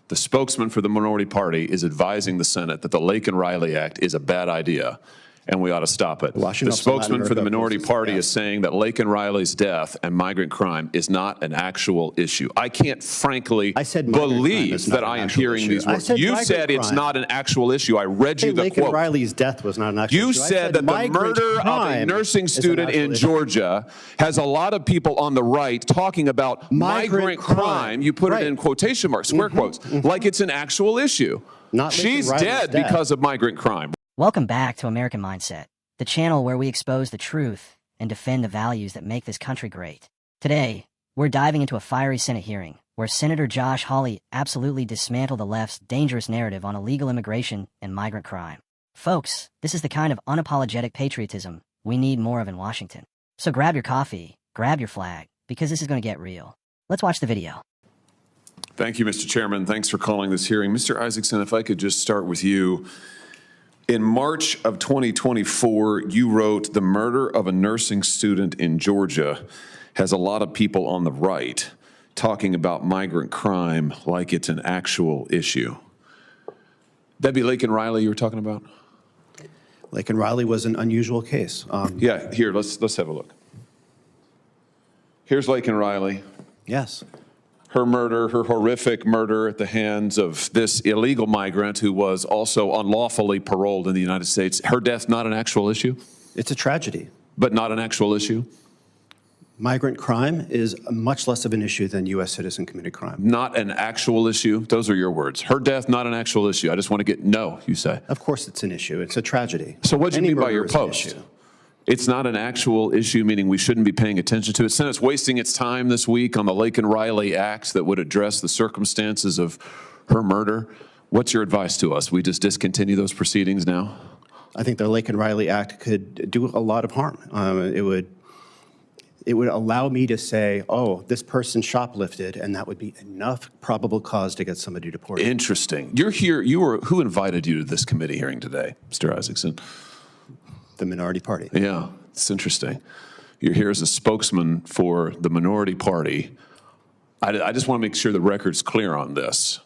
The spokesman for the minority party is advising the Senate that the Laken Riley Act is a bad idea and we ought to stop it. The spokesman for the minority party is saying that Laken Riley's death and migrant crime is not an actual issue. I can't frankly believe that I am hearing these words. You said it's not an actual issue. I read you the quote. Laken Riley's death was not an actual issue. You said that the murder of a nursing student in Georgia has a lot of people on the right talking about migrant crime. You put it in quotation marks, square quotes, like it's an actual issue. She's dead because of migrant crime. Welcome back to American Mindset, the channel where we expose the truth and defend the values that make this country great. Today, we're diving into a fiery Senate hearing where Senator Josh Hawley absolutely dismantled the left's dangerous narrative on illegal immigration and migrant crime. Folks, this is the kind of unapologetic patriotism we need more of in Washington. So grab your coffee, grab your flag, because this is going to get real. Let's watch the video. Thank you, Mr. Chairman. Thanks for calling this hearing. Mr. Isaacson, if I could just start with you. In March of 2024, you wrote, "The murder of a nursing student in Georgia has a lot of people on the right talking about migrant crime like it's an actual issue." That'd be Laken Riley you were talking about? Laken Riley was an unusual case. Yeah, here, let's have a look. Here's Laken Riley. Yes. Her murder, her horrific murder at the hands of this illegal migrant who was also unlawfully paroled in the United States. Her death, not an actual issue? It's a tragedy. But not an actual issue? Migrant crime is much less of an issue than U.S. citizen committed crime. Not an actual issue? Those are your words. Her death, not an actual issue. I just want to get, no, you say. Of course it's an issue. It's a tragedy. So what do you mean by your post? It's not an actual issue, meaning we shouldn't be paying attention to it. Senate's wasting its time this week on the Laken Riley Act that would address the circumstances of her murder. What's your advice to us? We just discontinue those proceedings now? I think the Laken Riley Act could do a lot of harm. It would allow me to say, oh, this person shoplifted, and that would be enough probable cause to get somebody deported. Interesting. You're here. Who invited you to this committee hearing today, Mr. Isaacson? The minority party. Yeah, it's interesting. You're here as a spokesman for the minority party. I just want to make sure the record's clear on this.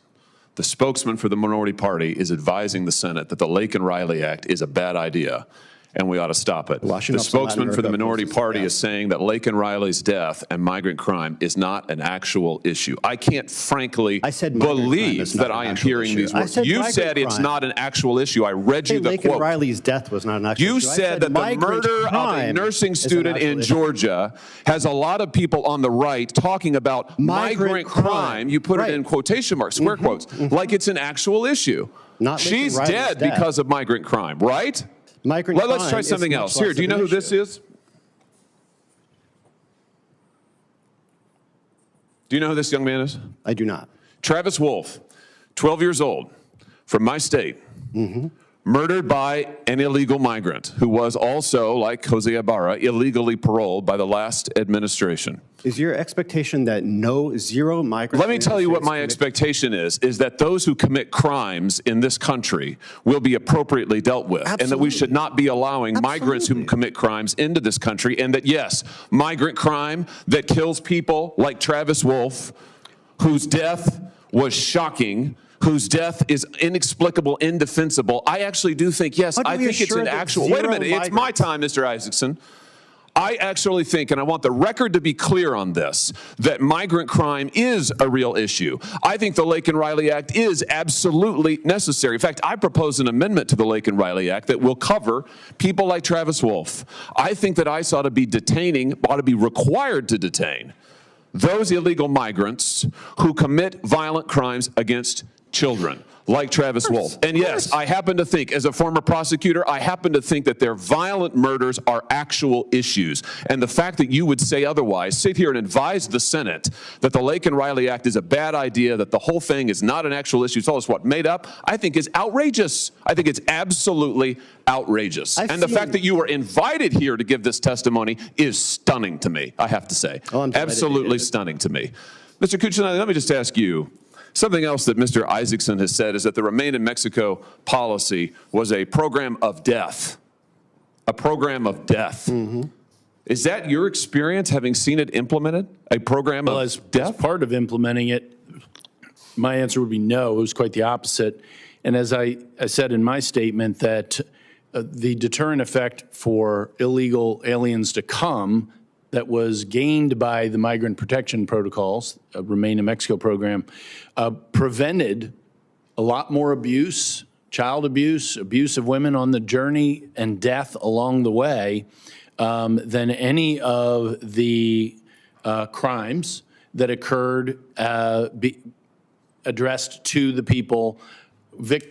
The spokesman for the minority party is advising the Senate that the Laken Riley Act is a bad idea and we ought to stop it. The spokesman for the minority party is saying that Laken Riley's death and migrant crime is not an actual issue. I can't frankly believe that I am hearing these words. You said it's not an actual issue. I read you the quote. Laken Riley's death was not an actual issue. You said that the murder of a nursing student in Georgia has a lot of people on the right talking about migrant crime. You put it in quotation marks, square quotes, like it's an actual issue. She's dead because of migrant crime, right? Let's try something else. Here, do you know who this is? Do you know who this young man is? I do not. Travis Wolf, 12 years old, from my state, murdered by an illegal migrant who was also, like Jose Ibarra, illegally paroled by the last administration. Is your expectation that zero migrants? Let me tell you what my expectation is that those who commit crimes in this country will be appropriately dealt with. Absolutely. And that we should not be allowing migrants who commit crimes into this country, and that, yes, migrant crime that kills people like Travis Wolf, whose death was shocking, whose death is inexplicable, indefensible. I actually do think, yes, I think it's an actual, wait a minute, it's my time, Mr. Isaacson. I actually think, and I want the record to be clear on this, that migrant crime is a real issue. I think the Laken Riley Act is absolutely necessary. In fact, I propose an amendment to the Laken Riley Act that will cover people like Travis Wolf. I think that ICE ought to be required to detain those illegal migrants who commit violent crimes against children, like Travis Wolf. And yes, I happen to think, as a former prosecutor, I happen to think that their violent murders are actual issues. And the fact that you would say otherwise, sit here and advise the Senate that the Laken Riley Act is a bad idea, that the whole thing is not an actual issue, it's all what, made up, I think is outrageous. I think it's absolutely outrageous. And the fact that you were invited here to give this testimony is stunning to me, I have to say. Absolutely stunning to me. Mr. Cuccinelli, let me just ask you, something else that Mr. Isaacson has said is that the Remain in Mexico policy was a program of death. A program of death. Is that your experience, having seen it implemented? A program of death? As part of implementing it, My answer would be no. It was quite the opposite. And as I said in my statement, that the deterrent effect for illegal aliens to come that was gained by the migrant protection protocols, Remain in Mexico program, prevented a lot more abuse, child abuse, abuse of women on the journey, and death along the way than any of the crimes that occurred addressed to the people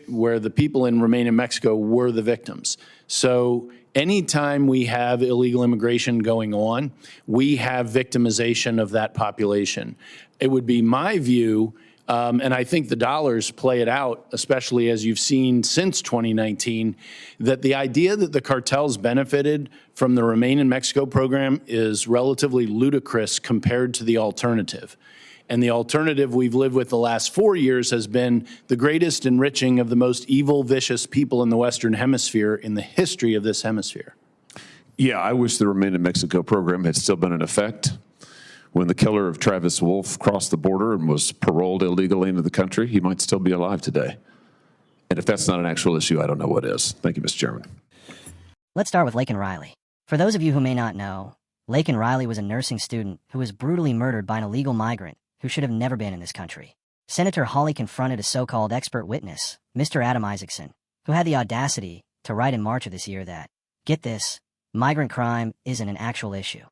where the people in Remain in Mexico were the victims. So anytime we have illegal immigration going on, we have victimization of that population. It would be my view, and I think the dollars play it out, especially as you've seen since 2019, that the idea that the cartels benefited from the Remain in Mexico program is relatively ludicrous compared to the alternative. And the alternative we've lived with the last 4 years has been the greatest enriching of the most evil, vicious people in the Western Hemisphere in the history of this hemisphere. Yeah, I wish the Remain in Mexico program had still been in effect. When the killer of Travis Wolff crossed the border and was paroled illegally into the country, he might still be alive today. And if that's not an actual issue, I don't know what is. Thank you, Mr. Chairman. Let's start with Laken Riley. For those of you who may not know, Laken Riley was a nursing student who was brutally murdered by an illegal migrant who should have never been in this country. Senator Hawley confronted a so-called expert witness, Mr. Adam Isaacson, who had the audacity to write in March of this year that, get this, migrant crime isn't an actual issue.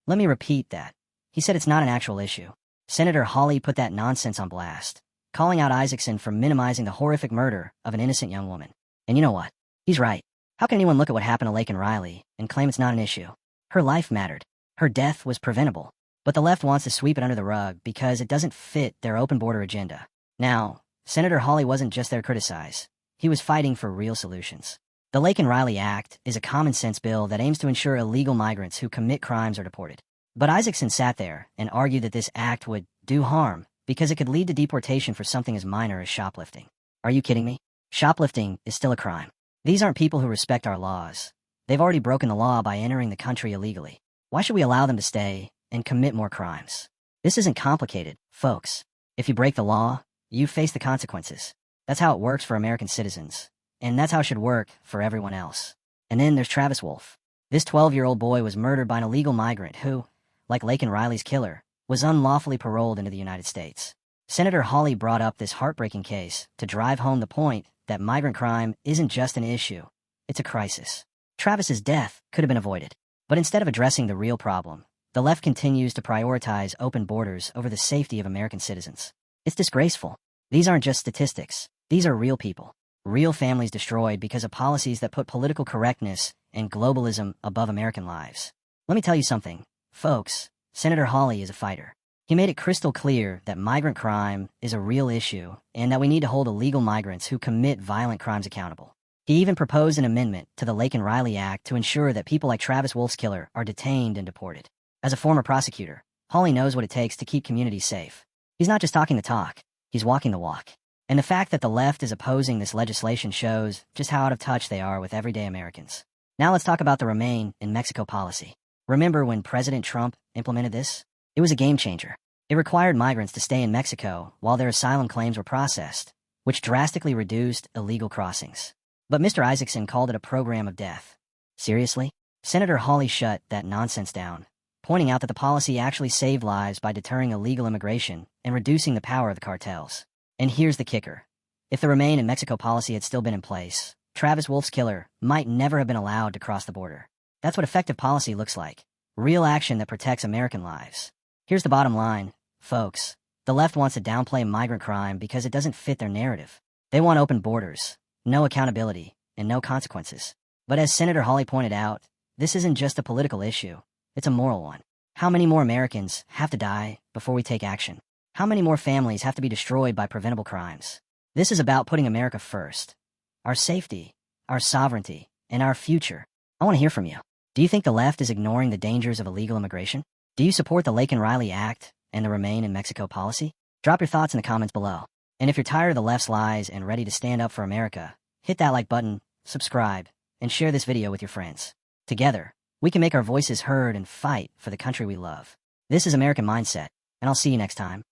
Let me repeat that. He said it's not an actual issue. Senator Hawley put that nonsense on blast, calling out Isaacson for minimizing the horrific murder of an innocent young woman. And you know what? He's right. How can anyone look at what happened to Laken Riley and claim it's not an issue? Her life mattered. Her death was preventable. But the left wants to sweep it under the rug because it doesn't fit their open border agenda. Now, Senator Hawley wasn't just there to criticize. He was fighting for real solutions. The Laken Riley Act is a common-sense bill that aims to ensure illegal migrants who commit crimes are deported. But Isaacson sat there and argued that this act would do harm because it could lead to deportation for something as minor as shoplifting. Are you kidding me? Shoplifting is still a crime. These aren't people who respect our laws. They've already broken the law by entering the country illegally. Why should we allow them to stay and commit more crimes? This isn't complicated, folks. If you break the law, you face the consequences. That's how it works for American citizens. And that's how it should work for everyone else. And then there's Travis Wolff. This 12-year-old boy was murdered by an illegal migrant who, like Laken Riley's killer, was unlawfully paroled into the United States. Senator Hawley brought up this heartbreaking case to drive home the point that migrant crime isn't just an issue, it's a crisis. Travis's death could have been avoided. But instead of addressing the real problem, the left continues to prioritize open borders over the safety of American citizens. It's disgraceful. These aren't just statistics. These are real people. Real families destroyed because of policies that put political correctness and globalism above American lives. Let me tell you something, folks. Senator Hawley is a fighter. He made it crystal clear that migrant crime is a real issue and that we need to hold illegal migrants who commit violent crimes accountable. He even proposed an amendment to the Laken Riley Act to ensure that people like Travis Wolff's killer are detained and deported. As a former prosecutor, Hawley knows what it takes to keep communities safe. He's not just talking the talk, he's walking the walk. And the fact that the left is opposing this legislation shows just how out of touch they are with everyday Americans. Now let's talk about the Remain in Mexico policy. Remember when President Trump implemented this? It was a game changer. It required migrants to stay in Mexico while their asylum claims were processed, which drastically reduced illegal crossings. But Mr. Isaacson called it a program of death. Seriously? Senator Hawley shut that nonsense down, pointing out that the policy actually saved lives by deterring illegal immigration and reducing the power of the cartels. And here's the kicker. If the Remain in Mexico policy had still been in place, Travis Wolff's killer might never have been allowed to cross the border. That's what effective policy looks like. Real action that protects American lives. Here's the bottom line, folks. The left wants to downplay migrant crime because it doesn't fit their narrative. They want open borders, no accountability, and no consequences. But as Senator Hawley pointed out, this isn't just a political issue. It's a moral one. How many more Americans have to die before we take action? How many more families have to be destroyed by preventable crimes? This is about putting America first. Our safety, our sovereignty, and our future. I want to hear from you. Do you think the left is ignoring the dangers of illegal immigration? Do you support the Laken Riley Act and the Remain in Mexico policy? Drop your thoughts in the comments below. And if you're tired of the left's lies and ready to stand up for America, hit that like button, subscribe, and share this video with your friends. Together, we can make our voices heard and fight for the country we love. This is American Mindset, and I'll see you next time.